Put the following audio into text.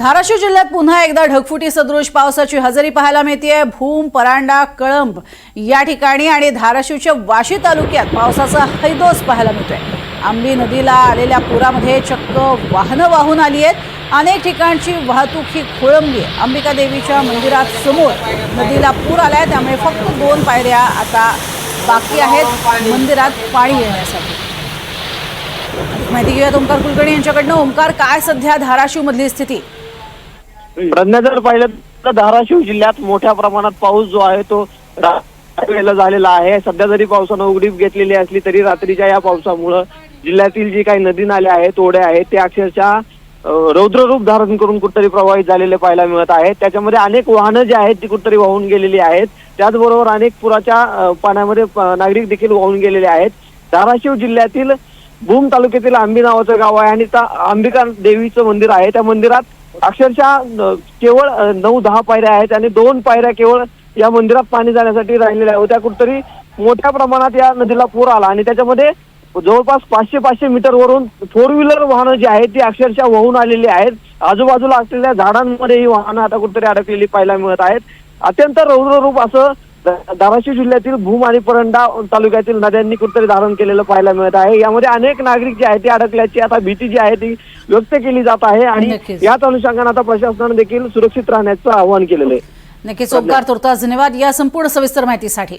धाराशिव जिल्ह्यात पुन्हा एकदा ढगफुटी सदृश पावसाची हजेरी पाहायला मिळतेय। भूम, परांडा, कळंब या ठिकाणी आणि धाराशिवच्या वाशी तालुक्यात पावसाचा हैदोस पाहायला मिळतोय। आंबी नदीला आलेल्या पुरामध्ये चक्क वाहनं वाहून आली आहेत। अनेक ठिकाणची वाहतूक ही खोळंबली आहे। अंबिका देवीच्या मंदिरात समोर नदीला पूर आलाय, त्यामुळे फक्त 2 पायऱ्या आता बाकी आहेत मंदिरात पाणी येण्यासाठी। माहिती घेऊयात ओमकार कुलकर्णी यांच्याकडनं। ओमकार, काय सध्या धाराशिव मधली स्थिती? प्रज्ञा, जर पाहिलं तर धाराशिव जिल्ह्यात मोठ्या प्रमाणात पाऊस जो आहे तो झालेला आहे। सध्या जरी पावसानं उघडीप घेतलेली असली तरी रात्रीच्या या पावसामुळे जिल्ह्यातील जी काही नदी नाले आहेत, ओढे आहेत, ते अक्षरशः रौद्र रूप धारण करून कुठतरी प्रवाहित झालेले पाहायला मिळत आहेत। त्याच्यामध्ये अनेक वाहनं जी आहेत ती कुठतरी वाहून गेलेली आहेत। त्याचबरोबर अनेक पुराच्या पाण्यामध्ये नागरिक देखील वाहून गेलेले आहेत। धाराशिव जिल्ह्यातील भूम तालुक्यातील आंबी नावाचं गाव आहे आणि त्या अंबिका देवीचं मंदिर आहे। त्या मंदिरात अक्षरशः केवळ 9-10 पायऱ्या आहेत आणि 2 पायऱ्या केवळ या मंदिरात पाणी जाण्यासाठी राहिलेल्या होत्या। कुठतरी मोठ्या प्रमाणात या नदीला पूर आला आणि त्याच्यामध्ये जवळपास 500 मीटर वरून 4 व्हीलर वाहनं जी आहेत ती अक्षरशः वाहून आलेली आहेत। आजूबाजूला असलेल्या झाडांमध्ये ही वाहनं आता कुठतरी अडकलेली पाहायला मिळत आहेत। अत्यंत रौद्र रूप असं धाराशिव जिल्ह्यातील भूम आणि परंडा तालुक्यातील नद्यांनी कुठतरी धारण केलेलं पाहायला मिळत आहे। यामध्ये अनेक नागरिक जे आहेत ते अडकल्याची आता भीती जी आहे ती व्यक्त केली जात आहे आणि याच अनुषंगाने आता प्रशासनाने देखील सुरक्षित राहण्याचं आवाहन केलेलं आहे। नक्कीच ओमकार, तुर्तास धन्यवाद या संपूर्ण सविस्तर माहितीसाठी।